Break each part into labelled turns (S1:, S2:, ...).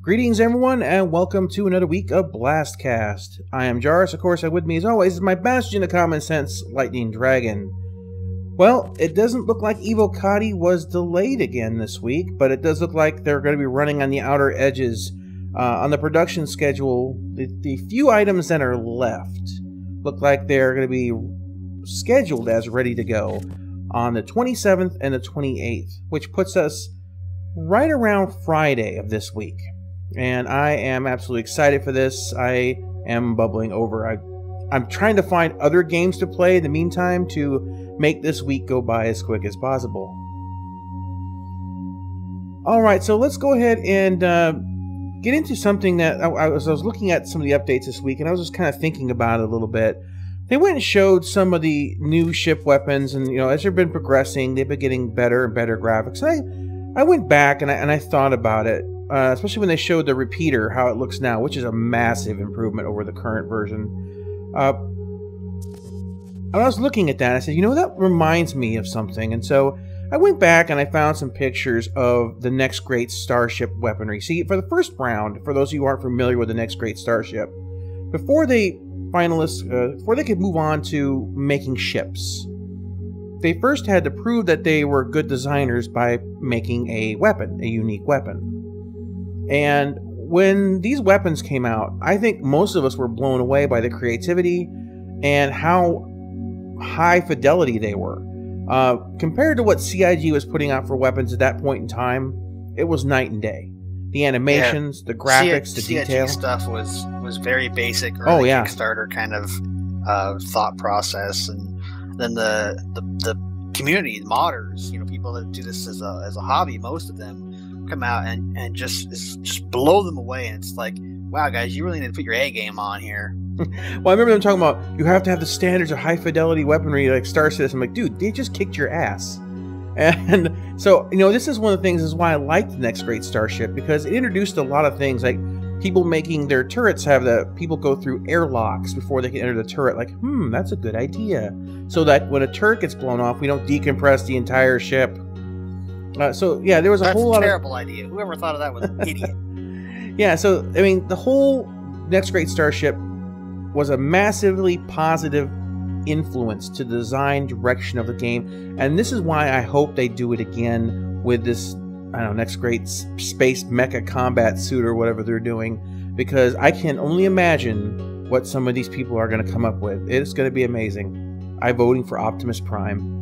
S1: Greetings, everyone, and welcome to another week of BlastCast. I am Jarvis. Of course, with me, as always, is my bastion of common sense, Lightning Dragon. Well, it doesn't look like Evocati was delayed again this week, but it does look like they're going to be running on the outer edges on the production schedule. The few items that are left look like they're going to be scheduled as ready to go on the 27th and the 28th, which puts us right around Friday of this week. And I am absolutely excited for this. I am bubbling over. I'm trying to find other games to play in the meantime to make this week go by as quick as possible. Alright, so let's go ahead and get into something that I was looking at some of the updates this week, and I was just kind of thinking about it a little bit. They went and showed some of the new ship weapons, and as they've been progressing, they've been getting better and better graphics. And I went back and I thought about it. Especially when they showed the repeater, how it looks now, which is a massive improvement over the current version. I was looking at that, I said, that reminds me of something. And so I went back and I found some pictures of the next great starship weaponry. See, for the first round, for those of you who aren't familiar with the next great starship, before they could move on to making ships, they first had to prove that they were good designers by making a weapon, a unique weapon. And when these weapons came out, I think most of us were blown away by the creativity and how high fidelity they were. Compared to what CIG was putting out for weapons at that point in time, it was night and day. The animations, the graphics, the detail.
S2: CIG stuff was very basic, early Kickstarter kind of thought process, and then the community, modders, people that do this as a hobby, most of them come out and just blow them away, and it's like, wow, guys, you really need to put your A game on here.
S1: Well, I remember them talking about you have to have the standards of high fidelity weaponry like Star Citizen. I'm like, dude, they just kicked your ass. And so this is one of the things, is why I liked the next great starship, because it introduced a lot of things, like people making their turrets have people go through airlocks before they can enter the turret. Like, that's a good idea, so that when a turret gets blown off, we don't decompress the entire ship. So yeah, there was a whole lot of...
S2: That's a terrible idea. Whoever thought of that was an idiot.
S1: Yeah, so I mean, the whole next great starship was a massively positive influence to the design direction of the game, and this is why I hope they do it again with this, next great space mecha combat suit or whatever they're doing, because I can only imagine what some of these people are going to come up with. It's going to be amazing. I'm voting for Optimus Prime.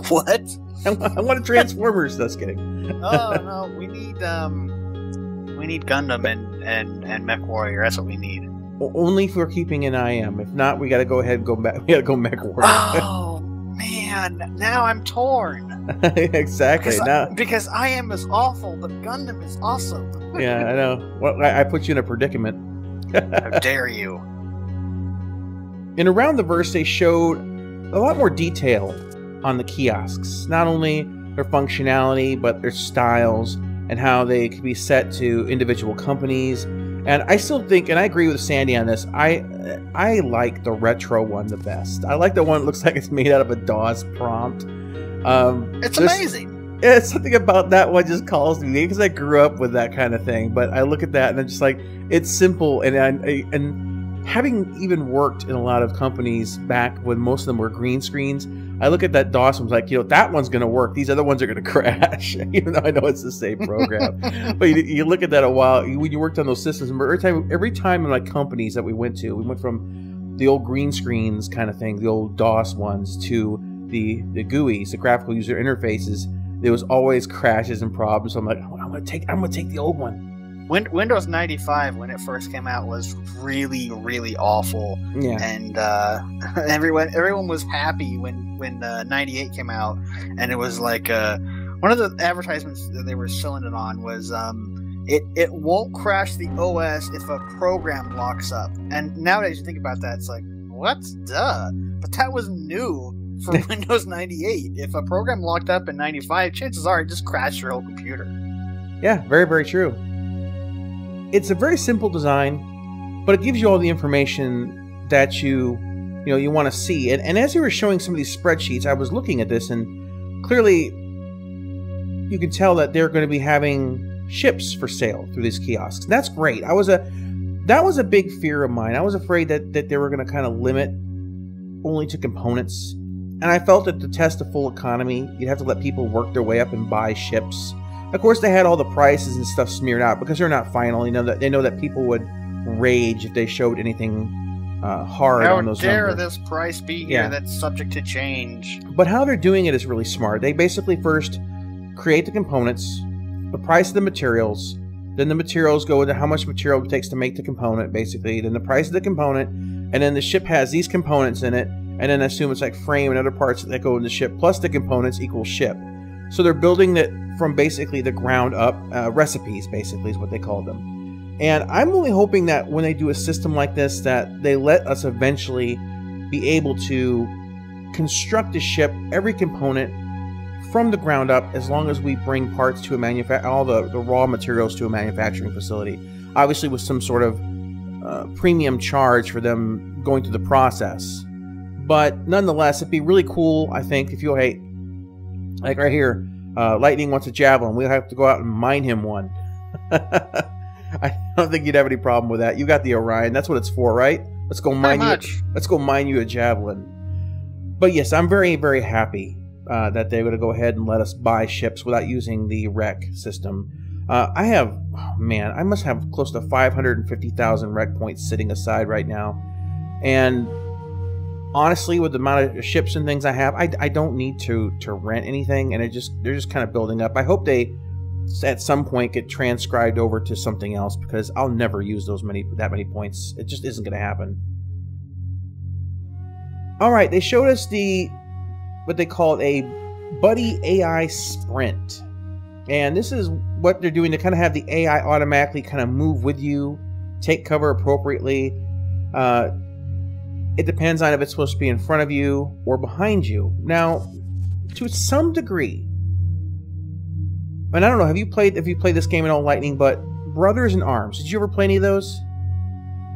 S2: What?
S1: I want Transformers. Just kidding.
S2: Oh no, we need Gundam and MechWarrior. That's what we need.
S1: Only if we're keeping an IM. If not, we got to go ahead and go back. We got to go MechWarrior.
S2: Oh man, now I'm torn.
S1: Exactly.
S2: Because IM is awful, but Gundam is awesome.
S1: Yeah, I know. Well, I put you in a predicament.
S2: How dare you?
S1: In Around the Verse, they showed a lot more detail on the kiosks. Not only their functionality, but their styles and how they can be set to individual companies. And I still think, and I agree with Sandy on this, I like the retro one the best. I like the one that looks like it's made out of a DOS prompt.
S2: It's amazing.
S1: Yeah, it's something about that one just calls to me, because I grew up with that kind of thing. But I look at that and I'm just like, it's simple, and having even worked in a lot of companies back when most of them were green screens, I look at that DOS and was like, that one's going to work. These other ones are going to crash, even though I know it's the same program. But you look at that a while, when you worked on those systems, every time in like companies that we went from the old green screens kind of thing, the old DOS ones, to the GUIs, the graphical user interfaces, there was always crashes and problems. So I'm like, I'm going to take the old one.
S2: Windows 95, when it first came out, was really, really awful.
S1: Yeah.
S2: And everyone was happy when 98 came out, and it was like one of the advertisements that they were selling it on was it won't crash the OS if a program locks up. And nowadays you think about that, it's like, what? Duh. But that was new for Windows 98. If a program locked up in 95, chances are it just crashed your whole computer.
S1: Yeah, very, very true. It's a very simple design, but it gives you all the information that you want to see. And as you were showing some of these spreadsheets, I was looking at this, and clearly you can tell that they're going to be having ships for sale through these kiosks. And that's great. That was a big fear of mine. I was afraid that they were going to kind of limit only to components. And I felt that to test the full economy, you'd have to let people work their way up and buy ships. Of course, they had all the prices and stuff smeared out because they're not final. They know that people would rage if they showed anything hard on those numbers.
S2: How dare this price be here that's subject to change?
S1: But how they're doing it is really smart. They basically first create the components, the price of the materials, then the materials go into how much material it takes to make the component, basically, then the price of the component, and then the ship has these components in it, and then assume it's like frame and other parts that go in the ship, plus the components equals ship. So they're building it from basically the ground up. Recipes, basically, is what they call them. And I'm only hoping that when they do a system like this, that they let us eventually be able to construct a ship, every component, from the ground up, as long as we bring parts to a all the raw materials to a manufacturing facility. Obviously with some sort of premium charge for them going through the process. But nonetheless, it'd be really cool, I think, if you, hey, like right here, Lightning wants a javelin. We'll have to go out and mine him one. I don't think you'd have any problem with that. You got the Orion. That's what it's for, right? Let's go mine you. Let's go mine you a javelin. But yes, I'm very, very happy that they're going to go ahead and let us buy ships without using the rec system. I have, oh man, I must have close to 550,000 rec points sitting aside right now. And honestly, with the amount of ships and things I have, I don't need to rent anything, and they're just kind of building up. I hope they at some point get transcribed over to something else, because I'll never use that many points. It just isn't going to happen. All right, they showed us what they call a Buddy AI Sprint, and this is what they're doing to kind of have the AI automatically kind of move with you, take cover appropriately. It depends on if it's supposed to be in front of you or behind you. Now, to some degree, and I don't know, have you played this game at all, Lightning, but Brothers in Arms, did you ever play any of those?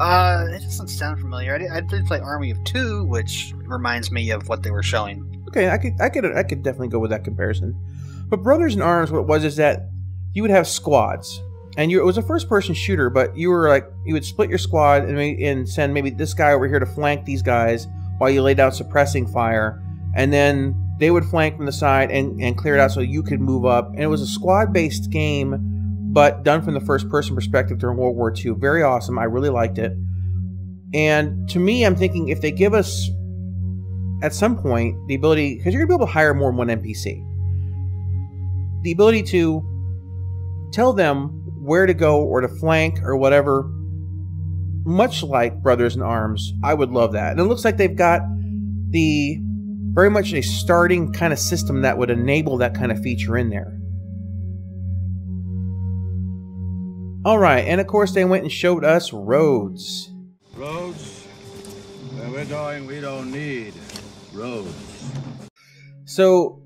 S2: It doesn't sound familiar. I did play Army of Two, which reminds me of what they were showing.
S1: Okay, I could definitely go with that comparison. But Brothers in Arms, what it was is that you would have squads, and it was a first-person shooter, but you would split your squad and send maybe this guy over here to flank these guys while you laid out suppressing fire, and then they would flank from the side and clear it out so you could move up. And it was a squad-based game, but done from the first-person perspective during World War II. Very awesome. I really liked it. And to me, I'm thinking if they give us, at some point, the ability, because you're going to be able to hire more than one NPC, the ability to tell them where to go or to flank or whatever, much like Brothers in Arms, I would love that. And it looks like they've got very much a starting kind of system that would enable that kind of feature in there. Alright, and of course they went and showed us roads.
S3: Roads? Where we're going, we don't need roads.
S1: So,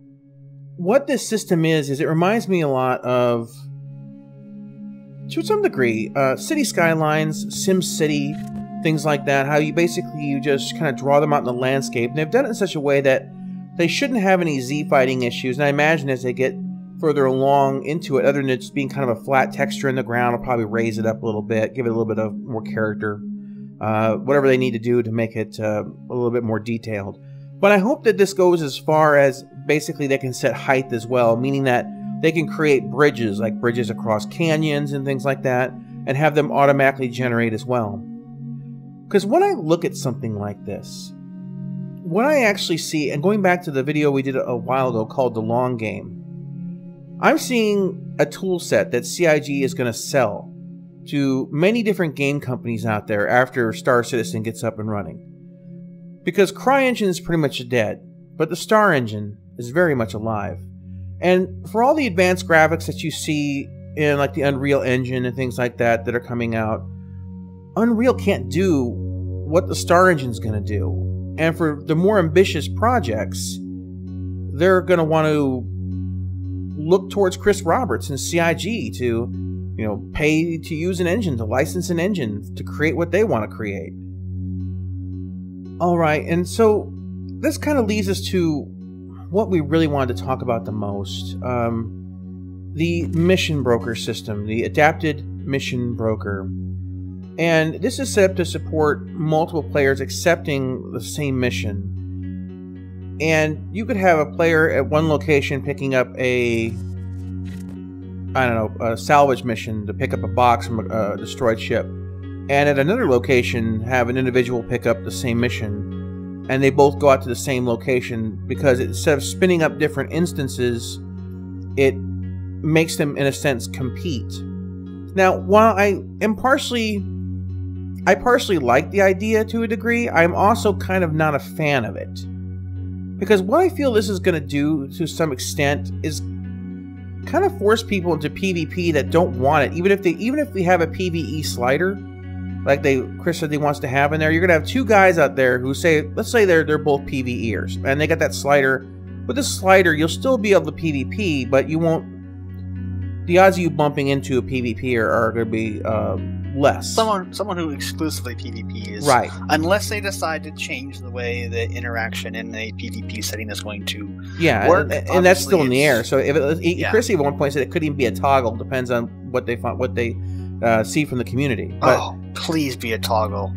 S1: what this system is it reminds me a lot of, to some degree, City Skylines, SimCity, things like that. How you just kind of draw them out in the landscape. And they've done it in such a way that they shouldn't have any Z-fighting issues. And I imagine as they get further along into it, other than it just being kind of a flat texture in the ground, will probably raise it up a little bit, give it a little bit of more character. Whatever they need to do to make it a little bit more detailed. But I hope that this goes as far as basically they can set height as well, meaning that they can create bridges, like bridges across canyons and things like that, and have them automatically generate as well. Because when I look at something like this, what I actually see, and going back to the video we did a while ago called The Long Game, I'm seeing a tool set that CIG is going to sell to many different game companies out there after Star Citizen gets up and running. Because CryEngine is pretty much dead, but the Star Engine is very much alive. And for all the advanced graphics that you see in like the Unreal Engine and things like that that are coming out, Unreal can't do what the Star Engine's going to do. And for the more ambitious projects, they're going to want to look towards Chris Roberts and CIG to, pay to use an engine, to license an engine, to create what they want to create. Alright, and so this kind of leads us to what we really wanted to talk about the most. the mission broker system, the adapted mission broker. And this is set up to support multiple players accepting the same mission. And you could have a player at one location picking up a salvage mission to pick up a box from a destroyed ship. And at another location, have an individual pick up the same mission. And they both go out to the same location because instead of spinning up different instances, it makes them, in a sense, compete. Now, while I partially like the idea to a degree, I'm also kind of not a fan of it. Because what I feel this is going to do, to some extent, is kind of force people into PvP that don't want it. Even if we have a PvE slider, like Chris said he wants to have in there, you're going to have two guys out there who say, let's say they're both PvEers, and they got that slider. With this slider, you'll still be able to PvP, but you won't. The odds of you bumping into a PvPer are going to be less.
S2: Someone who exclusively PvPs,
S1: right? Unless
S2: they decide to change the way the interaction in a PvP setting is going to
S1: work, and that's still in the air. So Chris at one point said it could even be a toggle. Depends on what they see from the community. But,
S2: please be a toggle.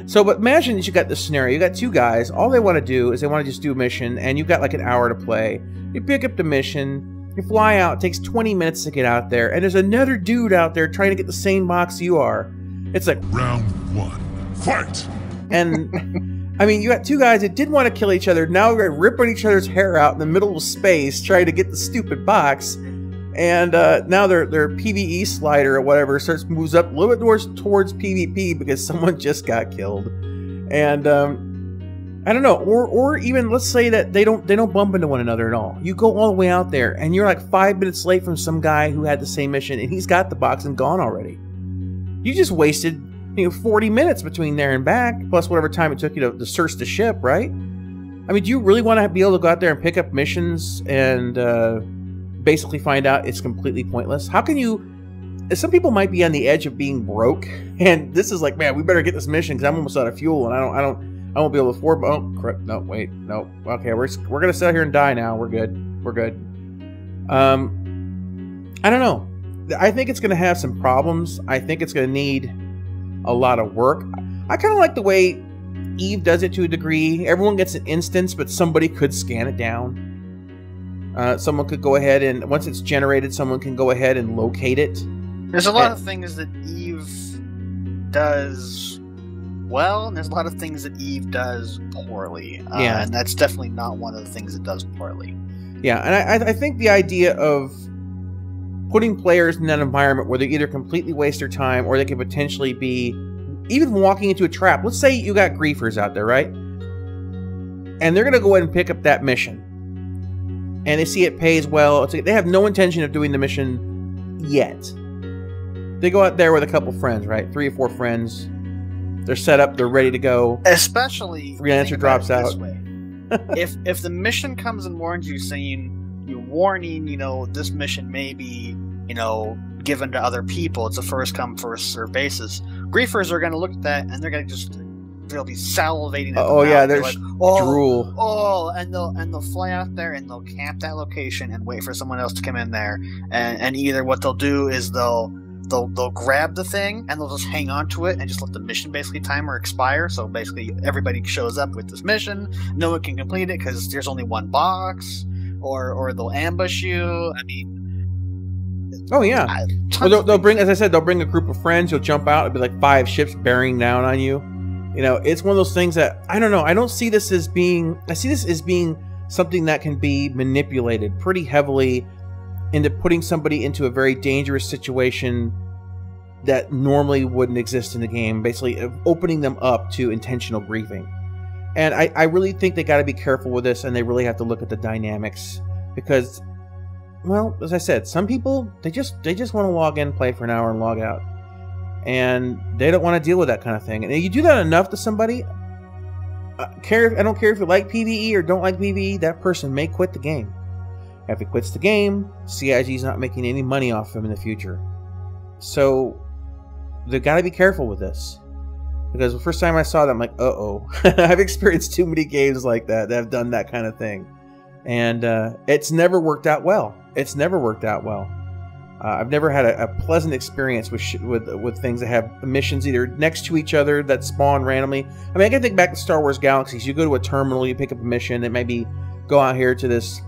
S1: So, but imagine that you got this scenario. You got two guys. All they want to do is they want to just do a mission, and you've got like an hour to play. You pick up the mission. You fly out, it takes 20 minutes to get out there, and there's another dude out there trying to get the same box you are. It's like,
S4: round one, fight!
S1: And, I mean, you got two guys that did want to kill each other, now they're ripping each other's hair out in the middle of space trying to get the stupid box, and now their PvE slider or whatever moves up a little bit towards PvP because someone just got killed. And, I don't know, or even let's say that they don't bump into one another at all. You go all the way out there, and you're like 5 minutes late from some guy who had the same mission, and he's got the box and gone already. You just wasted 40 minutes between there and back, plus whatever time it took you to search the ship, right? I mean, do you really want to be able to go out there and pick up missions and basically find out it's completely pointless? How can you? Some people might be on the edge of being broke, and this is like, man, we better get this mission because I'm almost out of fuel, and I won't be able to afford. Oh, crap. No, wait. No. Okay, we're going to sit here and die now. We're good. We're good. I don't know. I think it's going to have some problems. I think it's going to need a lot of work. I kind of like the way Eve does it to a degree. Everyone gets an instance, but somebody could scan it down. Someone could go ahead and, once it's generated, someone can go ahead and locate it.
S2: There's a lot of things that Eve does well, and there's a lot of things that Eve does poorly. And that's definitely not one of the things it does poorly.
S1: Yeah, and I think the idea of putting players in that environment where they either completely waste their time or they could potentially be even walking into a trap. Let's say you got griefers out there, right? And they're going to go ahead and pick up that mission. And they see it pays well. They have no intention of doing the mission yet. They go out there with a couple friends, right? 3 or 4 friends. They're set up. They're ready to go.
S2: Especially
S1: freelancer drops out.
S2: if the mission comes and warns you, saying warning, this mission may be, given to other people. It's a first come first serve basis. Griefers are going to look at that and they're going to they'll be salivating.
S1: There's like, drool.
S2: And they'll fly out there and they'll camp that location and wait for someone else to come in there. And either what they'll do is they'll grab the thing and they'll just hang on to it and just let the mission basically timer expire. So basically everybody shows up with this mission. No one can complete it because there's only one box, or they'll ambush you. I mean,
S1: or they'll bring, as I said, they'll bring a group of friends. You'll jump out. It'll be like 5 ships bearing down on you. It's one of those things that I don't know. I don't see this as being. I see this as being something that can be manipulated pretty heavily into putting somebody into a very dangerous situation that normally wouldn't exist in the game, basically opening them up to intentional griefing. And I really think they got to be careful with this, and they really have to look at the dynamics because, well, as I said, some people, they just want to log in, play for an hour, and log out. And they don't want to deal with that kind of thing. And you do that enough to somebody, I don't care if you like PvE or don't like PvE, that person may quit the game. If he quits the game, CIG's not making any money off him in the future. So they've got to be careful with this. Because the first time I saw that, I'm like, uh-oh. I've experienced too many games like that have done that kind of thing. And it's never worked out well. It's never worked out well. I've never had a pleasant experience with things that have missions either next to each other that spawn randomly. I mean, I can think back to Star Wars Galaxies. You go to a terminal, you pick up a mission, it might be go out here to this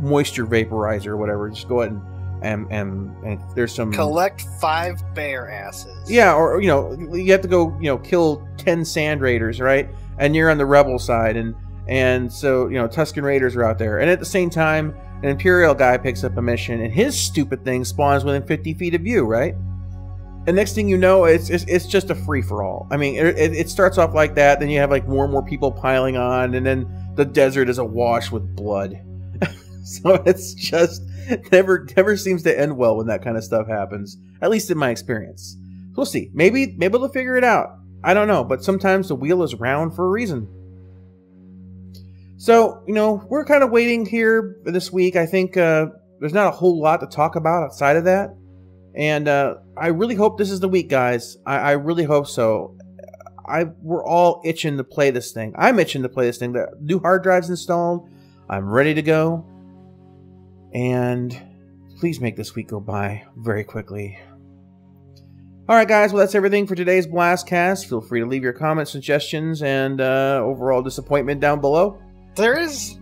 S1: moisture vaporizer or whatever. Just go ahead and there's some
S2: collect 5 bear asses.
S1: Yeah, or you have to go kill 10 Sand Raiders, right? And you're on the Rebel side, and so Tusken Raiders are out there, and at the same time, an Imperial guy picks up a mission, and his stupid thing spawns within 50 feet of you, right? And next thing you know, it's just a free-for-all. I mean, it starts off like that, then you have like more and more people piling on, and then the desert is awash with blood. So it's just never seems to end well when that kind of stuff happens, at least in my experience. We'll see. Maybe they'll figure it out. I don't know, but sometimes the wheel is round for a reason. So, we're kind of waiting here this week. I think there's not a whole lot to talk about outside of that. And I really hope this is the week, guys. I really hope so. We're all itching to play this thing. I'm itching to play this thing. The new hard drive's installed. I'm ready to go. And please make this week go by very quickly. Alright guys, well that's everything for today's BlastCast. Feel free to leave your comments, suggestions, and overall disappointment down below.
S2: There is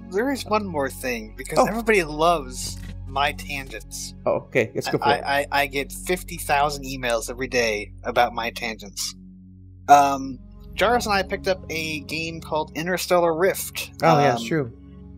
S2: one more thing, because everybody loves my tangents.
S1: Oh, okay. Let's go for it.
S2: I get 50,000 emails every day about my tangents. Jarvis and I picked up a game called Interstellar Rift.
S1: Oh, yeah, it's true.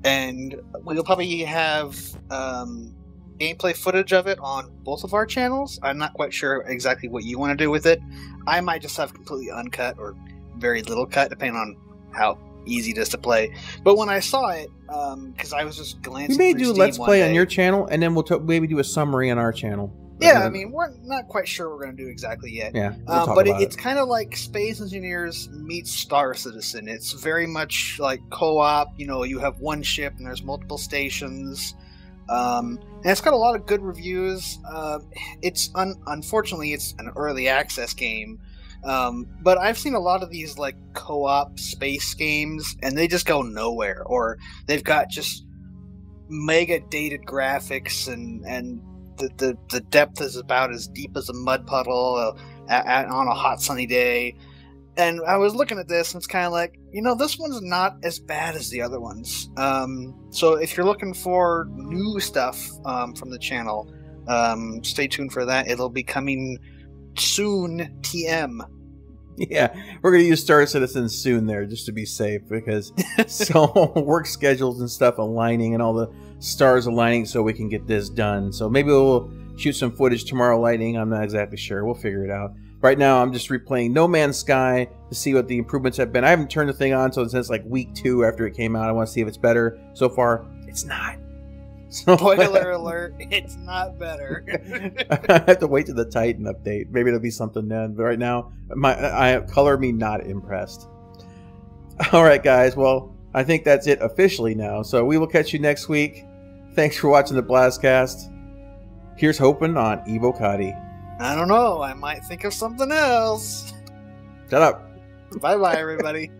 S2: And we'll probably have gameplay footage of it on both of our channels. I'm not quite sure exactly what you want to do with it. I might just have completely uncut or very little cut, depending on how easy it is to play. But when I saw it, because I was just glancing
S1: we may
S2: through
S1: do a
S2: Steam
S1: Let's Play
S2: one day,
S1: on your channel, and then we'll maybe do a summary on our channel.
S2: Yeah, I mean, we're not quite sure what we're going to do exactly yet.
S1: Yeah,
S2: but it's kind of like Space Engineers meets Star Citizen. It's very much like co-op. You have one ship and there's multiple stations. And it's got a lot of good reviews. It's unfortunately it's an early access game. But I've seen a lot of these like co-op space games, and they just go nowhere, or they've got just mega dated graphics, and the depth is about as deep as a mud puddle on a hot sunny day. And I was looking at this, and it's kind of like, this one's not as bad as the other ones. So if you're looking for new stuff from the channel, stay tuned for that. It'll be coming soon, TM.
S1: Yeah, we're going to use Star Citizen soon there, just to be safe, because so work schedules and stuff aligning, and all the stars aligning so we can get this done. So maybe we'll shoot some footage tomorrow lightning. I'm not exactly sure. We'll figure it out. Right now, I'm just replaying No Man's Sky to see what the improvements have been. I haven't turned the thing on since like week 2 after it came out. I want to see if it's better. So far, it's not.
S2: Spoiler alert, it's not better.
S1: I have to wait to the Titan update. Maybe it'll be something then. But right now, color me not impressed. All right, guys. Well, I think that's it officially now. So we will catch you next week. Thanks for watching the BlastCast. Here's hoping on Evocati.
S2: I don't know. I might think of something else.
S1: Shut up.
S2: Bye-bye, everybody.